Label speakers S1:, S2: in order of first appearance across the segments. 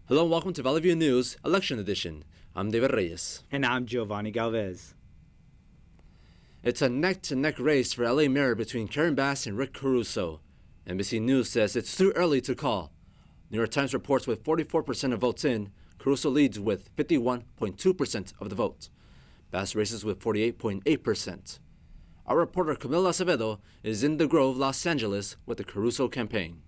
S1: Hello and welcome to Valley View News Election Edition. I'm David Reyes.
S2: And I'm Giovanni Galvez.
S1: It's a neck-to-neck race for LA Mayor between Karen Bass and Rick Caruso. NBC News says it's too early to call. New York Times reports with 44% of votes in, Caruso leads with 51.2% of the vote. Bass races with 48.8%. Our reporter Camila Acevedo is in the Grove, Los Angeles with the Caruso campaign.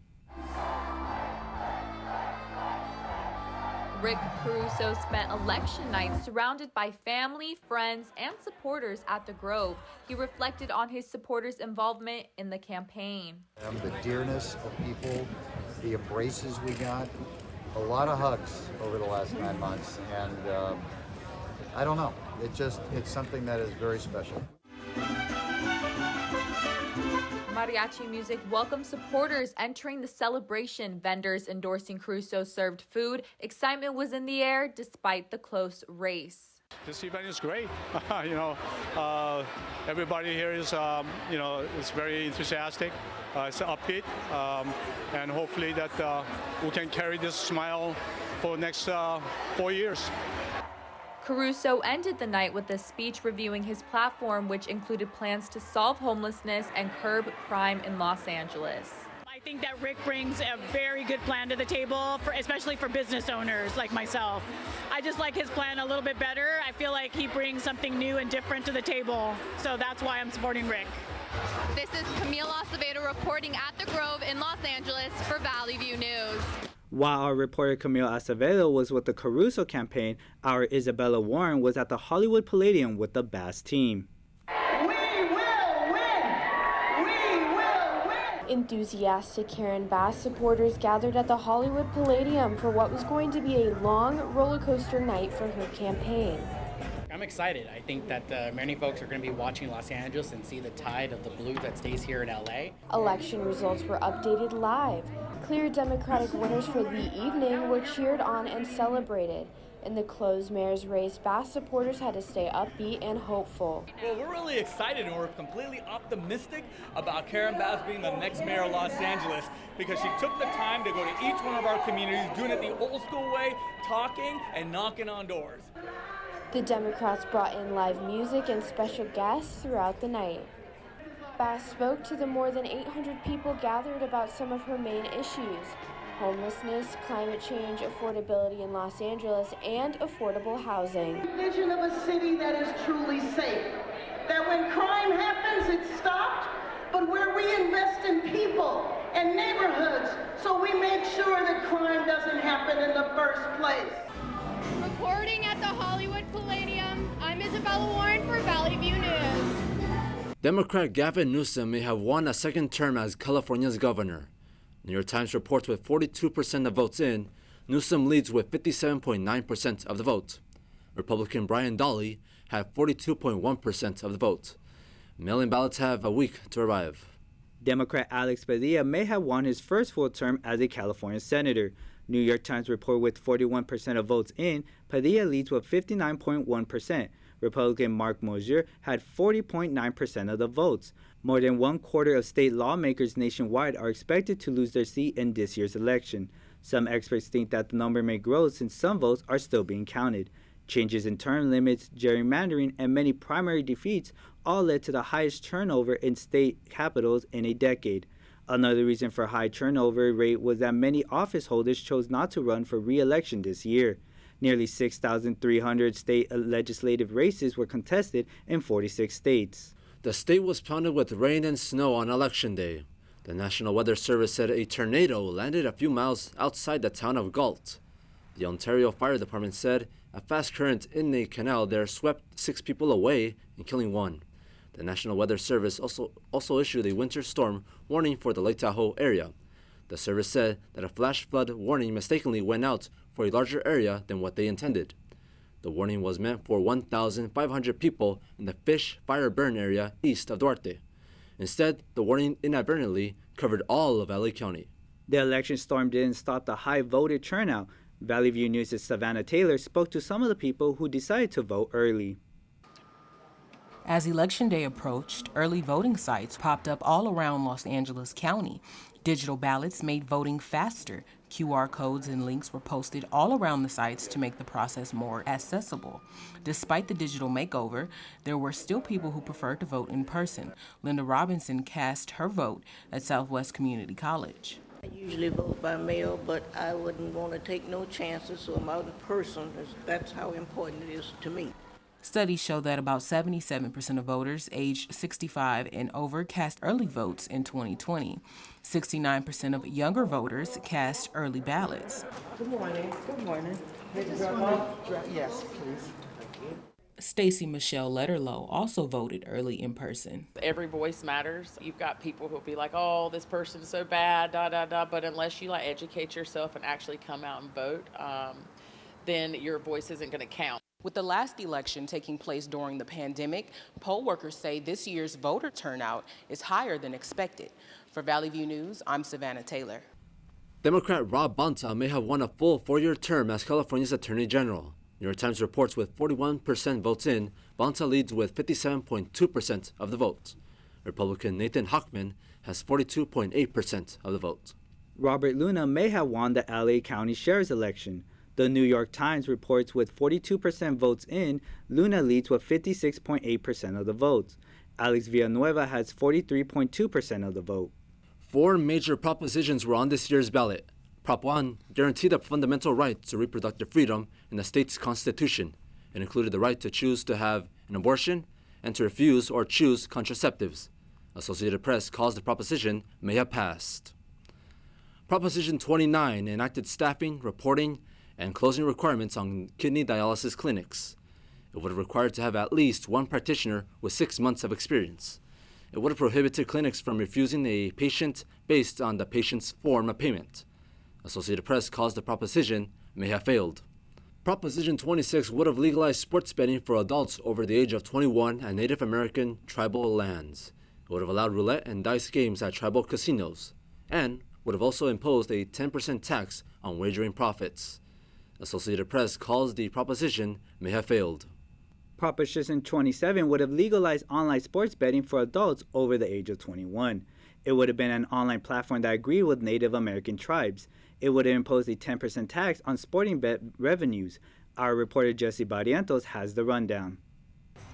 S3: Rick Caruso spent election night surrounded by family, friends, and supporters at the Grove. He reflected on his supporters' involvement in the campaign.
S4: The dearness of people, the embraces we got, a lot of hugs over the last 9 months, and I don't know, it's something that is very special.
S3: Mariachi music welcomed supporters entering the celebration. Vendors endorsing Caruso served food. Excitement was in the air despite the close race.
S5: This event is great. Everybody here is, is very enthusiastic. It's upbeat, and hopefully that we can carry this smile for the next 4 years.
S3: Caruso ended the night with a speech reviewing his platform, which included plans to solve homelessness and curb crime in Los Angeles.
S6: I think that Rick brings a very good plan to the table, especially for business owners like myself. I just like his plan a little bit better. I feel like he brings something new and different to the table, so that's why I'm supporting Rick.
S7: This is Camila Acevedo reporting at the Grove in Los Angeles for Valley View News.
S2: While our reporter Camila Acevedo was with the Caruso campaign, our Isabella Warren was at the Hollywood Palladium with the Bass team.
S8: We will win! We will win!
S9: Enthusiastic Karen Bass supporters gathered at the Hollywood Palladium for what was going to be a long roller coaster night for her campaign.
S10: I'm excited. I think that many folks are going to be watching Los Angeles and see the tide of the blue that stays here in LA.
S9: Election results were updated live. Clear Democratic winners for the evening were cheered on and celebrated. In the closed mayor's race, Bass supporters had to stay upbeat and hopeful.
S11: Well, we're really excited and we're completely optimistic about Karen Bass being the next mayor of Los Angeles because she took the time to go to each one of our communities, doing it the old school way, talking and knocking on doors.
S9: The Democrats brought in live music and special guests throughout the night. Bass spoke to the more than 800 people gathered about some of her main issues: homelessness, climate change, affordability in Los Angeles, and affordable housing.
S8: Vision of a city that is truly safe, that when crime happens, it's stopped, but where we invest in people and neighborhoods so we make sure that crime doesn't happen in the first place.
S7: Reporting at the Hollywood Palladium, I'm Isabella Warren for Valley View News.
S1: Democrat Gavin Newsom may have won a second term as California's governor. New York Times reports with 42% of votes in, Newsom leads with 57.9% of the vote. Republican Brian Dahle had 42.1% of the vote. Mail-in ballots have a week to arrive.
S2: Democrat Alex Padilla may have won his first full term as a California senator. New York Times report with 41% of votes in, Padilla leads with 59.1%. Republican Mark Mosier had 40.9% of the votes. More than 1/4 of state lawmakers nationwide are expected to lose their seat in this year's election. Some experts think that the number may grow since some votes are still being counted. Changes in term limits, gerrymandering, and many primary defeats all led to the highest turnover in state capitals in a decade. Another reason for high turnover rate was that many office holders chose not to run for re-election this year. Nearly 6,300 state legislative races were contested in 46 states.
S1: The state was pounded with rain and snow on Election Day. The National Weather Service said a tornado landed a few miles outside the town of Galt. The Ontario Fire Department said a fast current in a canal there swept 6 people away and killing 1. The National Weather Service also issued a winter storm warning for the Lake Tahoe area. The service said that a flash flood warning mistakenly went out for a larger area than what they intended. The warning was meant for 1,500 people in the Fish Fire Burn area east of Duarte. Instead, the warning inadvertently covered all of LA County.
S2: The election storm didn't stop the high voter turnout. Valley View News' Savanah Taylor spoke to some of the people who decided to vote early.
S12: As Election Day approached, early voting sites popped up all around Los Angeles County. Digital ballots made voting faster. QR codes and links were posted all around the sites to make the process more accessible. Despite the digital makeover, there were still people who preferred to vote in person. Linda Robinson cast her vote at Southwest Community College.
S13: I usually vote by mail, but I wouldn't want to take no chances, so I'm out in person. That's how important it is to me.
S12: Studies show that about 77% of voters aged 65 and over cast early votes in 2020. 69% of younger voters cast early ballots.
S14: Good morning. Good morning. Yes, please.
S12: Stacy Michelle Letterlow also voted early in person.
S15: Every voice matters. You've got people who'll be like, oh, this person's so bad, but unless you educate yourself and actually come out and vote, then your voice isn't going to count.
S12: With the last election taking place during the pandemic, poll workers say this year's voter turnout is higher than expected. For Valley View News, I'm Savanah Taylor.
S1: Democrat Rob Bonta may have won a full 4-year term as California's Attorney General. New York Times reports with 41% votes in, Bonta leads with 57.2% of the vote. Republican Nathan Hochman has 42.8% of the vote.
S2: Robert Luna may have won the LA County Sheriff's election. The New York Times reports with 42% votes in, Luna leads with 56.8% of the votes. Alex Villanueva has 43.2% of the vote.
S1: 4 major propositions were on this year's ballot. Prop 1 guaranteed a fundamental right to reproductive freedom in the state's constitution. It included the right to choose to have an abortion and to refuse or choose contraceptives. Associated Press calls the proposition may have passed. Proposition 29 enacted staffing, reporting, and closing requirements on kidney dialysis clinics. It would have required to have at least one practitioner with 6 months of experience. It would have prohibited clinics from refusing a patient based on the patient's form of payment. Associated Press calls the proposition may have failed. Proposition 26 would have legalized sports betting for adults over the age of 21 at Native American tribal lands. It would have allowed roulette and dice games at tribal casinos, and would have also imposed a 10% tax on wagering profits. Associated Press calls the proposition may have failed.
S2: Proposition 27 would have legalized online sports betting for adults over the age of 21. It would have been an online platform that agreed with Native American tribes. It would have imposed a 10% tax on sporting bet revenues. Our reporter Jesse Barrientos has the rundown.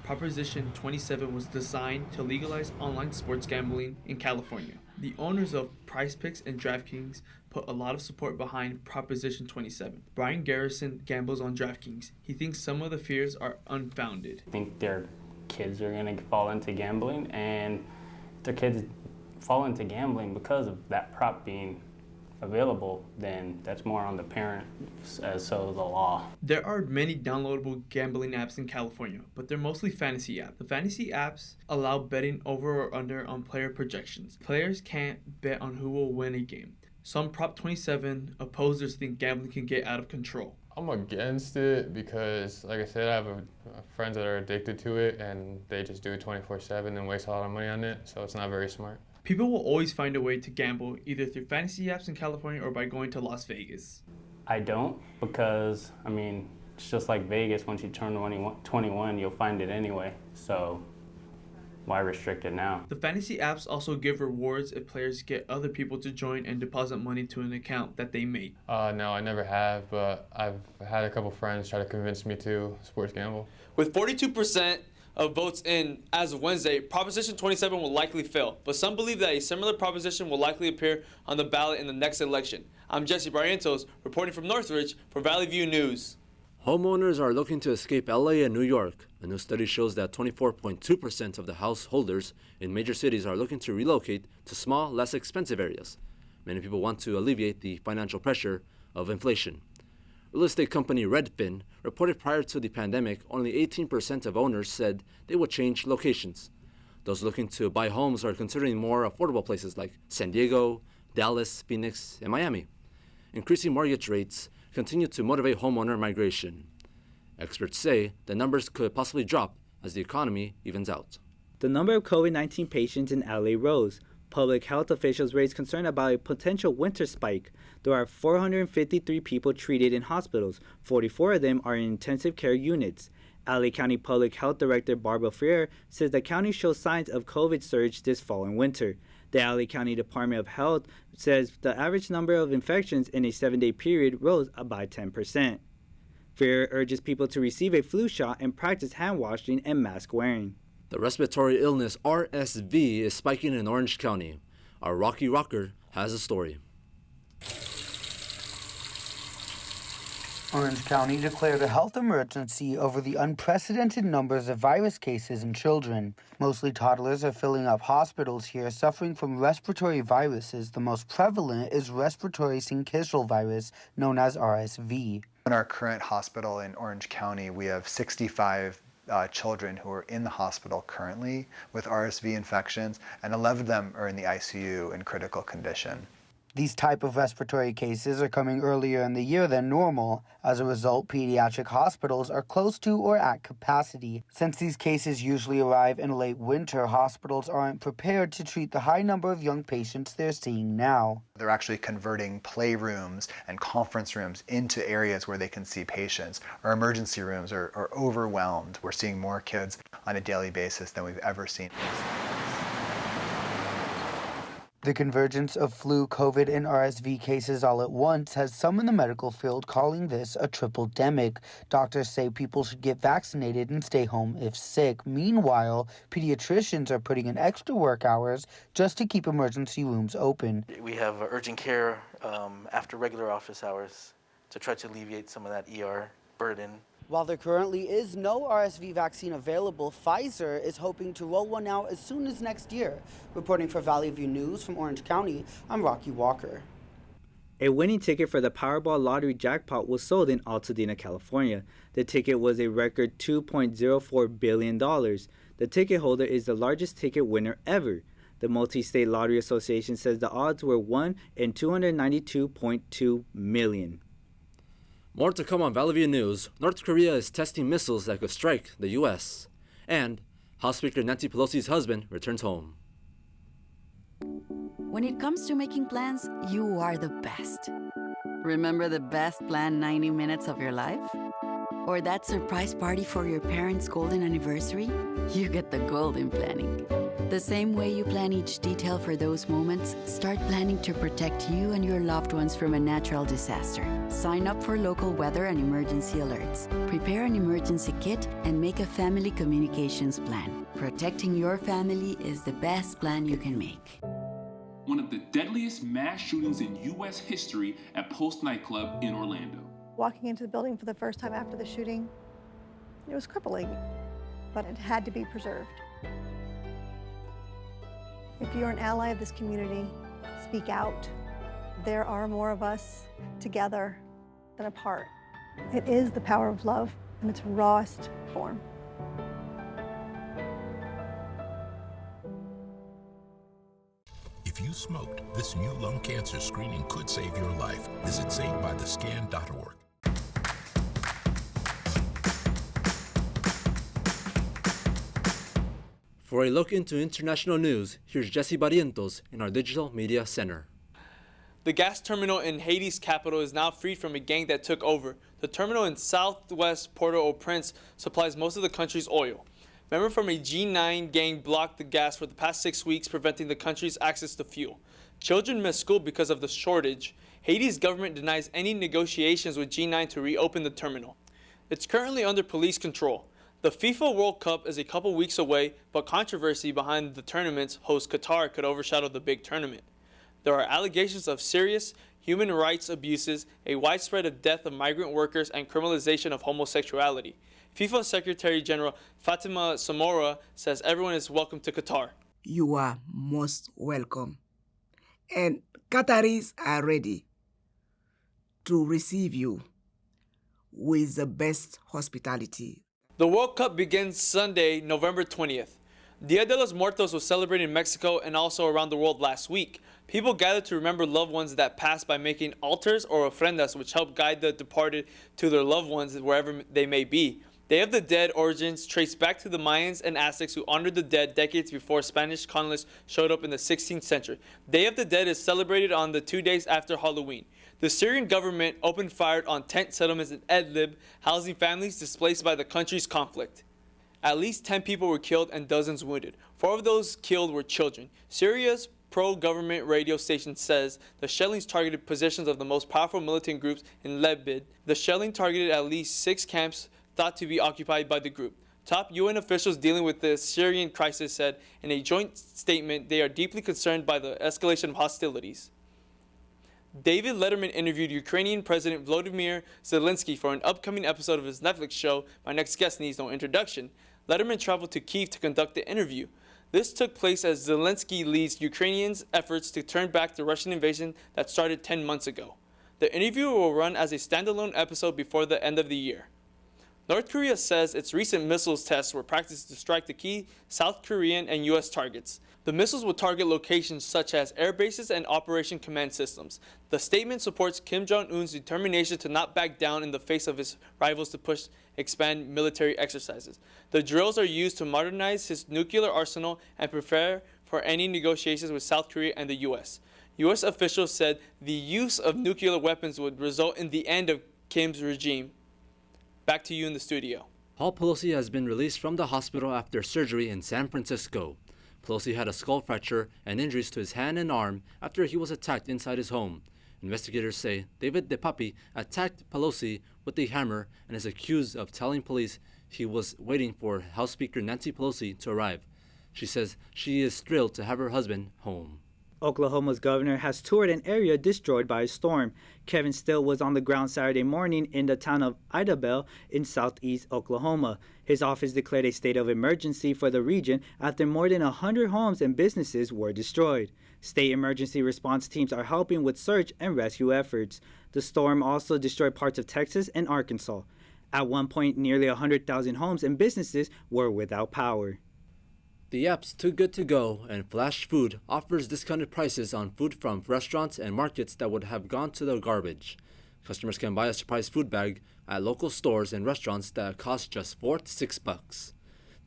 S16: Proposition 27 was designed to legalize online sports gambling in California. The owners of Prize Picks and DraftKings put a lot of support behind Proposition 27. Brian Garrison gambles on DraftKings. He thinks some of the fears are unfounded.
S17: I think their kids are going to fall into gambling, and if their kids fall into gambling because of that prop being available, then that's more on the parent, as so the law.
S16: There are many downloadable gambling apps in California, but they're mostly fantasy apps. The fantasy apps allow betting over or under on player projections. Players can't bet on who will win a game. Some Prop 27 opposers think gambling can get out of control.
S18: I'm against it because, like I said, I have friends that are addicted to it, and they just do it 24/7 and waste a lot of money on it, so it's not very smart.
S16: People will always find a way to gamble, either through fantasy apps in California or by going to Las Vegas.
S17: I don't, because, it's just like Vegas. Once you turn 21, you'll find it anyway. So why restrict it now?
S16: The fantasy apps also give rewards if players get other people to join and deposit money to an account that they make.
S18: No, I never have, but I've had a couple friends try to convince me to sports gamble.
S19: With 42% of votes in as of Wednesday, Proposition 27 will likely fail, but some believe that a similar proposition will likely appear on the ballot in the next election. I'm Jesse Barrientos, reporting from Northridge for Valley View News.
S1: Homeowners are looking to escape LA and New York. A new study shows that 24.2% of the householders in major cities are looking to relocate to small, less expensive areas. Many people want to alleviate the financial pressure of inflation. Real estate company Redfin reported prior to the pandemic, only 18% of owners said they would change locations. Those looking to buy homes are considering more affordable places like San Diego, Dallas, Phoenix, and Miami. Increasing mortgage rates continue to motivate homeowner migration. Experts say the numbers could possibly drop as the economy evens out.
S2: The number of COVID-19 patients in LA rose. Public health officials raised concern about a potential winter spike. There are 453 people treated in hospitals. 44 of them are in intensive care units. LA County Public Health Director Barbara Freer says the county shows signs of COVID surge this fall and winter. The LA County Department of Health says the average number of infections in a 7-day period rose by 10%. FAIR urges people to receive a flu shot and practice hand washing and mask wearing.
S1: The respiratory illness RSV is spiking in Orange County. Our Rocky Rocker has a story.
S20: Orange County declared a health emergency over the unprecedented numbers of virus cases in children. Mostly toddlers are filling up hospitals here suffering from respiratory viruses. The most prevalent is respiratory syncytial virus, known as RSV.
S21: In our current hospital in Orange County, we have 65 children who are in the hospital currently with RSV infections, and 11 of them are in the ICU in critical condition.
S20: These type of respiratory cases are coming earlier in the year than normal. As a result, pediatric hospitals are close to or at capacity. Since these cases usually arrive in late winter, hospitals aren't prepared to treat the high number of young patients they're seeing now.
S21: They're actually converting playrooms and conference rooms into areas where they can see patients. Our emergency rooms are overwhelmed. We're seeing more kids on a daily basis than we've ever seen.
S20: The convergence of flu, COVID, and RSV cases all at once has some in the medical field calling this a triple-demic. Doctors say people should get vaccinated and stay home if sick. Meanwhile, pediatricians are putting in extra work hours just to keep emergency rooms open.
S22: We have urgent care after regular office hours to try to alleviate some of that ER burden.
S20: While there currently is no RSV vaccine available, Pfizer is hoping to roll one out as soon as next year. Reporting for Valley View News from Orange County, I'm Rocky Walker.
S2: A winning ticket for the Powerball lottery jackpot was sold in Altadena, California. The ticket was a record $2.04 billion. The ticket holder is the largest ticket winner ever. The Multi-State Lottery Association says the odds were 1 in 292.2 million.
S1: More to come on Valley View News. North Korea is testing missiles that could strike the U.S. And House Speaker Nancy Pelosi's husband returns home.
S23: When it comes to making plans, you are the best. Remember the best planned 90 minutes of your life? Or that surprise party for your parents' golden anniversary? You get the golden planning. The same way you plan each detail for those moments, start planning to protect you and your loved ones from a natural disaster. Sign up for local weather and emergency alerts. Prepare an emergency kit and make a family communications plan. Protecting your family is the best plan you can make.
S24: One of the deadliest mass shootings in U.S. history at Post nightclub in Orlando.
S25: Walking into the building for the first time after the shooting, it was crippling, but it had to be preserved. If you're an ally of this community, speak out. There are more of us together than apart. It is the power of love in its rawest form.
S26: If you smoked, this new lung cancer screening could save your life. Visit SaveByTheScan.org.
S1: For a look into international news, here's Jesse Barrientos in our Digital Media Center.
S19: The gas terminal in Haiti's capital is now freed from a gang that took over. The terminal in southwest Port-au-Prince supplies most of the country's oil. Members from a G9 gang blocked the gas for the past 6 weeks, preventing the country's access to fuel. Children miss school because of the shortage. Haiti's government denies any negotiations with G9 to reopen the terminal. It's currently under police control. The FIFA World Cup is a couple weeks away, but controversy behind the tournament's host Qatar could overshadow the big tournament. There are allegations of serious human rights abuses, a widespread of death of migrant workers, and criminalization of homosexuality. FIFA Secretary General Fatima Samora says everyone is welcome to Qatar.
S27: You are most welcome. And Qataris are ready to receive you with the best hospitality.
S19: The World Cup begins Sunday, November 20th. Dia de los Muertos was celebrated in Mexico and also around the world last week. People gathered to remember loved ones that passed by making altars or ofrendas, which help guide the departed to their loved ones wherever they may be. Day of the Dead origins trace back to the Mayans and Aztecs who honored the dead decades before Spanish colonists showed up in the 16th century. Day of the Dead is celebrated on the 2 days after Halloween. The Syrian government opened fire on tent settlements in Idlib, housing families displaced by the country's conflict. At least 10 people were killed and dozens wounded. 4 of those killed were children. Syria's pro-government radio station says the shellings targeted positions of the most powerful militant groups in Lebed. The shelling targeted at least 6 camps thought to be occupied by the group. Top UN officials dealing with the Syrian crisis said in a joint statement they are deeply concerned by the escalation of hostilities. David Letterman interviewed Ukrainian President Volodymyr Zelensky for an upcoming episode of his Netflix show, My Next Guest Needs No Introduction. Letterman traveled to Kyiv to conduct the interview. This took place as Zelensky leads Ukrainians' efforts to turn back the Russian invasion that started 10 months ago. The interview will run as a standalone episode before the end of the year. North Korea says its recent missiles tests were practiced to strike the key South Korean and U.S. targets. The missiles will target locations such as air bases and Operation Command Systems. The statement supports Kim Jong-un's determination to not back down in the face of his rivals to expand military exercises. The drills are used to modernize his nuclear arsenal and prepare for any negotiations with South Korea and the U.S. U.S. officials said the use of nuclear weapons would result in the end of Kim's regime. Back to you in the studio.
S1: Paul Pelosi has been released from the hospital after surgery in San Francisco. Pelosi had a skull fracture and injuries to his hand and arm after he was attacked inside his home. Investigators say David DePapi attacked Pelosi with a hammer and is accused of telling police he was waiting for House Speaker Nancy Pelosi to arrive. She says she is thrilled to have her husband home.
S2: Oklahoma's governor has toured an area destroyed by a storm. Kevin Still was on the ground Saturday morning in the town of Idabel in southeast Oklahoma. His office declared a state of emergency for the region after more than 100 homes and businesses were destroyed. State emergency response teams are helping with search and rescue efforts. The storm also destroyed parts of Texas and Arkansas. At one point, nearly 100,000 homes and businesses were without power.
S1: The apps Too Good To Go and Flash Food offers discounted prices on food from restaurants and markets that would have gone to the garbage. Customers can buy a surprise food bag at local stores and restaurants that cost just $4 to $6.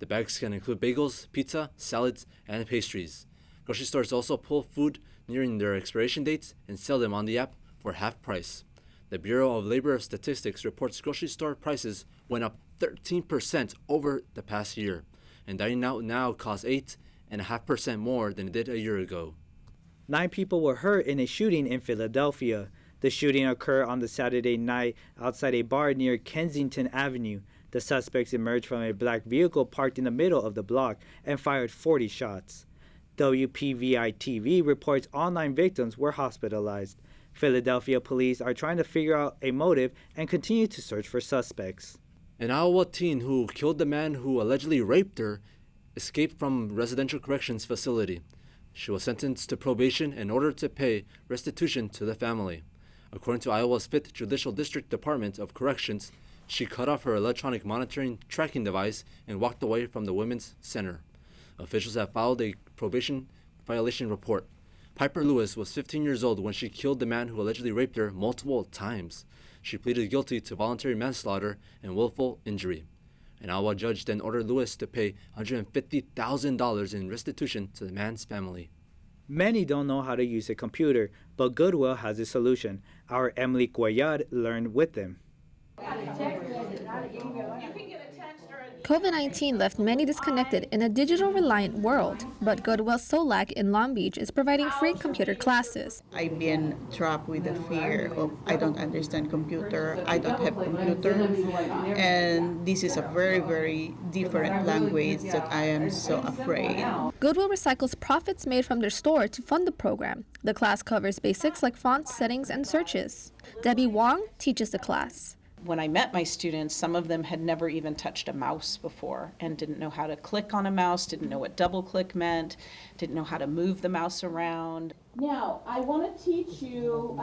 S1: The bags can include bagels, pizza, salads, and pastries. Grocery stores also pull food nearing their expiration dates and sell them on the app for half price. The Bureau of Labor Statistics reports grocery store prices went up 13% over the past year, and dining out now costs 8.5% more than it did a year ago.
S2: 9 people were hurt in a shooting in Philadelphia. The shooting occurred on the Saturday night outside a bar near Kensington Avenue. The suspects emerged from a black vehicle parked in the middle of the block and fired 40 shots. WPVI-TV reports all 9 victims were hospitalized. Philadelphia police are trying to figure out a motive and continue to search for suspects.
S1: An Iowa teen who killed the man who allegedly raped her escaped from residential corrections facility. She was sentenced to probation in order to pay restitution to the family. According to Iowa's 5th Judicial District Department of Corrections, she cut off her electronic monitoring tracking device and walked away from the women's center. Officials have filed a probation violation report. Piper Lewis was 15 years old when she killed the man who allegedly raped her multiple times. She pleaded guilty to voluntary manslaughter and willful injury. An Iowa judge then ordered Lewis to pay $150,000 in restitution to the man's family.
S2: Many don't know how to use a computer, but Goodwill has a solution. Our Emelie Cuellar learned with them.
S3: COVID-19 left many disconnected in a digital-reliant world, but Goodwill Solac in Long Beach is providing free computer classes.
S4: I've been trapped with the fear of I don't understand computer, I don't have computer, and this is a very, very different language that I am so afraid.
S3: Goodwill recycles profits made from their store to fund the program. The class covers basics like fonts, settings, and searches. Debbie Wong teaches the class.
S5: When I met my students, some of them had never even touched a mouse before and didn't know how to click on a mouse, didn't know what double click meant, didn't know how to move the mouse around. Now, I want to teach you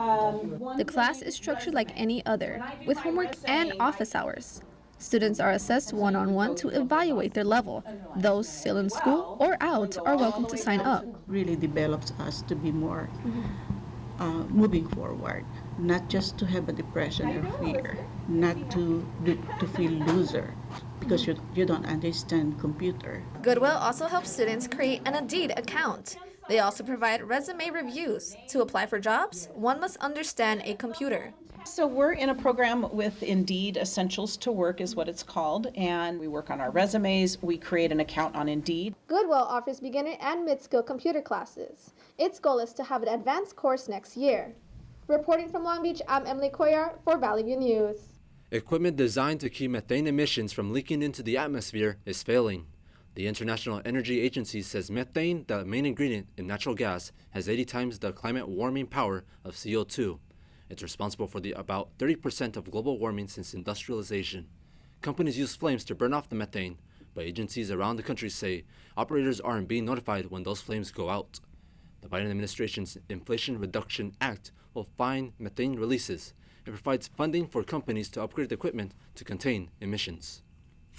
S3: The class is structured like any other, with homework and office hours. Students are assessed one-on-one to evaluate their level. Those still in school or out are welcome to sign up.
S4: Really develops us to be more moving forward, not just to have a depression or fear, not to feel loser because you don't understand computer.
S3: Goodwill also helps students create an Indeed account. They also provide resume reviews. To apply for jobs, one must understand a computer.
S5: So we're in a program with Indeed. Essentials to Work is what it's called, and we work on our resumes. We create an account on Indeed.
S3: Goodwill offers beginner and mid-skill computer classes. Its goal is to have an advanced course next year. Reporting from Long Beach, I'm Emelie Cuellar for Valley View News.
S1: Equipment designed to keep methane emissions from leaking into the atmosphere is failing. The International Energy Agency says methane, the main ingredient in natural gas, has 80 times the climate warming power of CO2. It's responsible for about 30% of global warming since industrialization. Companies use flames to burn off the methane, but agencies around the country say operators aren't being notified when those flames go out. The Biden administration's Inflation Reduction Act will fine methane releases. It provides funding for companies to upgrade equipment to contain emissions.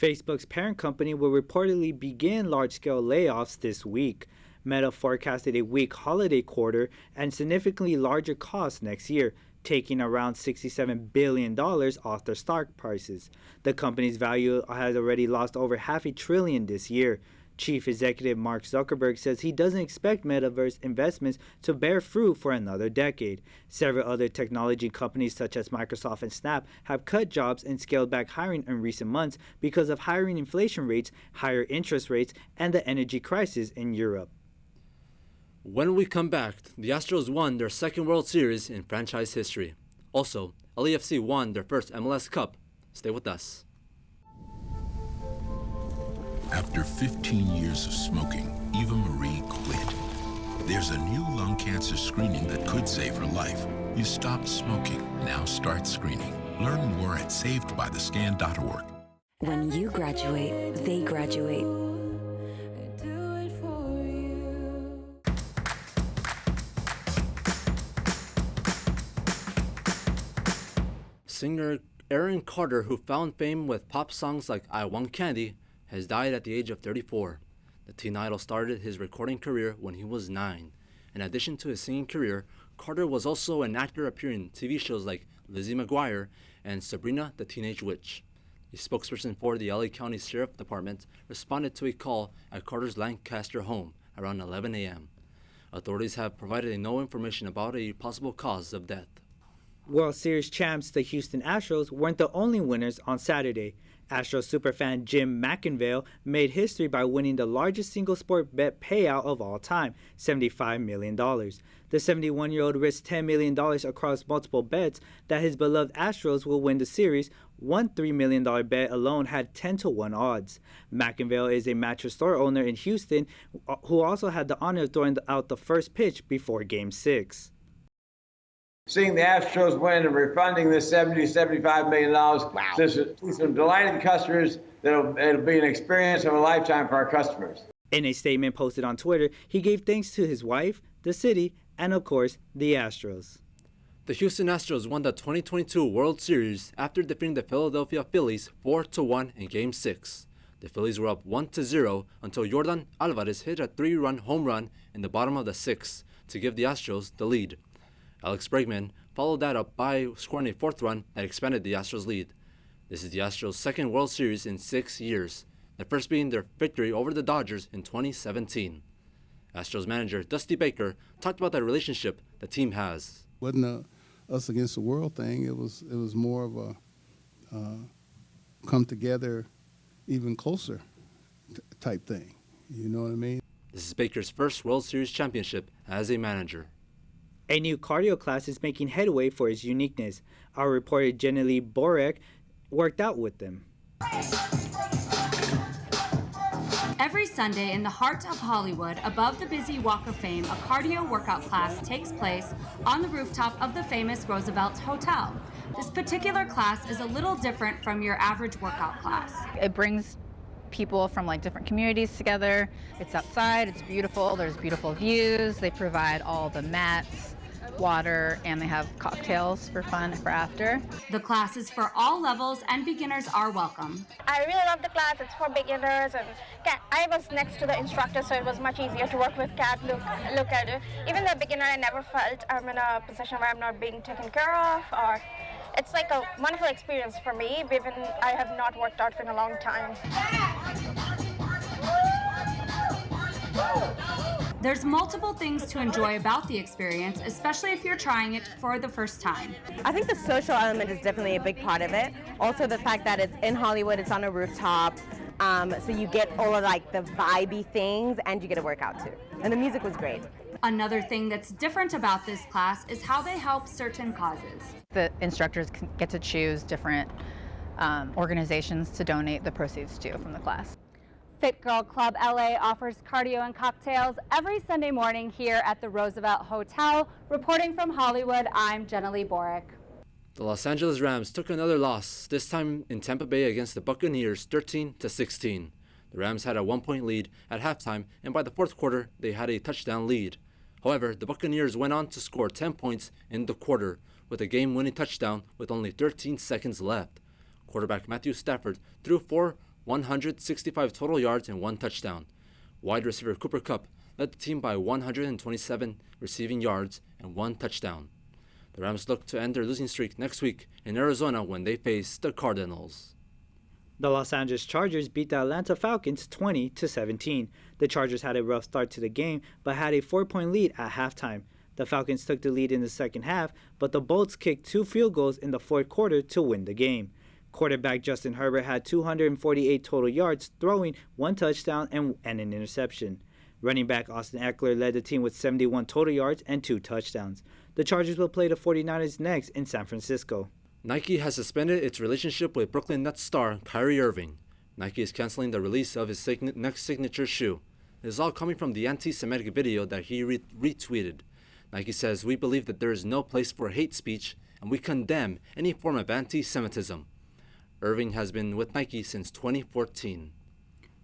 S2: Facebook's parent company will reportedly begin large-scale layoffs this week. Meta forecasted a weak holiday quarter and significantly larger costs next year, taking around $67 billion off their stock prices. The company's value has already lost over $500 billion this year. Chief Executive Mark Zuckerberg says he doesn't expect metaverse investments to bear fruit for another decade. Several other technology companies such as Microsoft and Snap have cut jobs and scaled back hiring in recent months because of hiring inflation rates, higher interest rates, and the energy crisis in Europe.
S1: When we come back, the Astros won their second World Series in franchise history. Also, LAFC won their first MLS Cup. Stay with us.
S26: After 15 years of smoking, Eva Marie quit. There's a new lung cancer screening that could save her life. You stopped smoking. Now start screening. Learn more at savedbythescan.org.
S6: When you graduate, they graduate.
S1: Singer Aaron Carter, who found fame with pop songs like I Want Candy, has died at the age of 34. The teen idol started his recording career when he was 9. In addition to his singing career, Carter was also an actor appearing in TV shows like Lizzie McGuire and Sabrina the Teenage Witch. A spokesperson for the LA County Sheriff Department responded to a call at Carter's Lancaster home around 11 a.m. Authorities have provided no information about a possible cause of death.
S2: World Series champs, the Houston Astros, weren't the only winners on Saturday. Astros superfan Jim McIngvale made history by winning the largest single sport bet payout of all time, $75 million. The 71-year-old risked $10 million across multiple bets that his beloved Astros will win the series. One $3 million bet alone had 10-1 odds. McIngvale is a mattress store owner in Houston who also had the honor of throwing out the first pitch before Game 6.
S7: Seeing the Astros win and refunding this $75 million, to some delighted customers, it'll be an experience of a lifetime for our customers.
S2: In a statement posted on Twitter, he gave thanks to his wife, the city, and of course, the Astros.
S1: The Houston Astros won the 2022 World Series after defeating the Philadelphia Phillies 4-1 in Game 6. The Phillies were up 1-0 until Jordan Alvarez hit a 3-run home run in the bottom of the 6th to give the Astros the lead. Alex Bregman followed that up by scoring a 4th run that expanded the Astros' lead. This is the Astros' second World Series in 6 years, the first being their victory over the Dodgers in 2017. Astros manager Dusty Baker talked about the relationship the team has.
S8: It wasn't a us against the world thing. It was more of a come together even closer type thing. You know what I mean?
S1: This is Baker's first World Series championship as a manager.
S2: A new cardio class is making headway for its uniqueness. Our reporter Emelie Borek worked out with them.
S9: Every Sunday in the heart of Hollywood, above the busy Walk of Fame, a cardio workout class takes place on the rooftop of the famous Roosevelt Hotel. This particular class is a little different from your average workout class.
S10: It brings people from different communities together. It's outside, it's beautiful, there's beautiful views. They provide all the mats, water, and they have cocktails for fun for after.
S9: The class is for all levels and beginners are welcome.
S11: I really love the class. It's for beginners, and I was next to the instructor, so it was much easier to work with Kat, look at it. Even the beginner, I never felt I'm in a position where I'm not being taken care of, or it's like a wonderful experience for me, even I have not worked out in a long time.
S9: There's multiple things to enjoy about the experience, especially if you're trying it for the first time.
S12: I think the social element is definitely a big part of it. Also the fact that it's in Hollywood, it's on a rooftop, so you get all of like the vibey things and you get a workout too. And the music was great.
S9: Another thing that's different about this class is how they help certain causes.
S10: The instructors get to choose different organizations to donate the proceeds to from the class.
S9: Fit Girl Club LA offers cardio and cocktails every Sunday morning here at the Roosevelt Hotel. Reporting from Hollywood, I'm Jenna Lee Borick.
S1: The Los Angeles Rams took another loss, this time in Tampa Bay against the Buccaneers 13-16. The Rams had a 1-point lead at halftime, and by the fourth quarter, they had a touchdown lead. However, the Buccaneers went on to score 10 points in the quarter with a game-winning touchdown with only 13 seconds left. Quarterback Matthew Stafford threw for 165 total yards and 1 touchdown. Wide receiver Cooper Kupp led the team by 127 receiving yards and 1 touchdown. The Rams look to end their losing streak next week in Arizona when they face the Cardinals.
S2: The Los Angeles Chargers beat the Atlanta Falcons 20-17. The Chargers had a rough start to the game, but had a 4-point lead at halftime. The Falcons took the lead in the second half, but the Bolts kicked 2 field goals in the fourth quarter to win the game. Quarterback Justin Herbert had 248 total yards, throwing 1 touchdown and an interception. Running back Austin Eckler led the team with 71 total yards and 2 touchdowns. The Chargers will play the 49ers next in San Francisco.
S1: Nike has suspended its relationship with Brooklyn Nets star Kyrie Irving. Nike is canceling the release of his next signature shoe. It is all coming from the anti-Semitic video that he retweeted. Nike says, "We believe that there is no place for hate speech, and we condemn any form of anti-Semitism." Irving has been with Nike since 2014.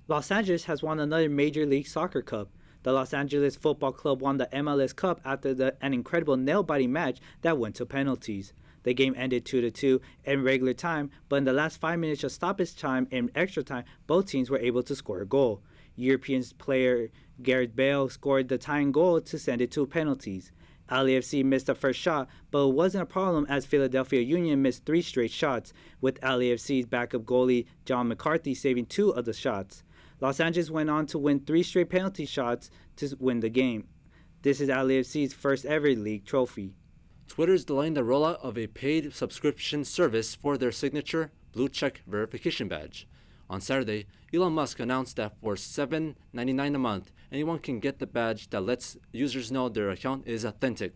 S2: Los Angeles has won another Major League Soccer Cup. The Los Angeles Football Club won the MLS Cup after an incredible nail-biting match that went to penalties. The game ended 2-2 in regular time, but in the last 5 minutes of stoppage time and extra time, both teams were able to score a goal. European player Gareth Bale scored the tying goal to send it to penalties. LAFC missed the first shot, but it wasn't a problem as Philadelphia Union missed 3 straight shots, with LAFC's backup goalie John McCarthy saving 2 of the shots. Los Angeles went on to win 3 straight penalty shots to win the game. This is LAFC's first ever league trophy.
S1: Twitter is delaying the rollout of a paid subscription service for their signature blue check verification badge. On Saturday, Elon Musk announced that for $7.99 a month, anyone can get the badge that lets users know their account is authentic.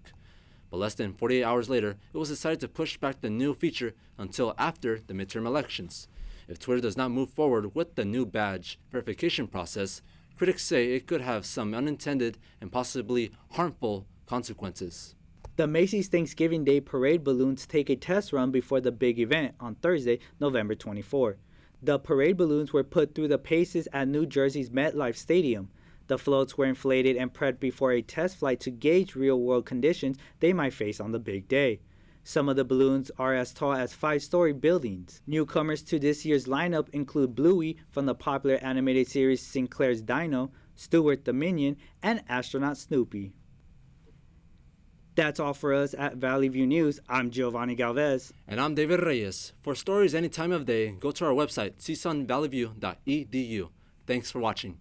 S1: But less than 48 hours later, it was decided to push back the new feature until after the midterm elections. If Twitter does not move forward with the new badge verification process, critics say it could have some unintended and possibly harmful consequences.
S2: The Macy's Thanksgiving Day parade balloons take a test run before the big event on Thursday, November 24. The parade balloons were put through the paces at New Jersey's MetLife Stadium. The floats were inflated and prepped before a test flight to gauge real-world conditions they might face on the big day. Some of the balloons are as tall as 5-story buildings. Newcomers to this year's lineup include Bluey from the popular animated series Sinclair's Dino, Stuart the Minion, and astronaut Snoopy. That's all for us at Valley View News. I'm Giovanni Galvez.
S1: And I'm David Reyes. For stories any time of day, go to our website, csunvalleyview.edu. Thanks for watching.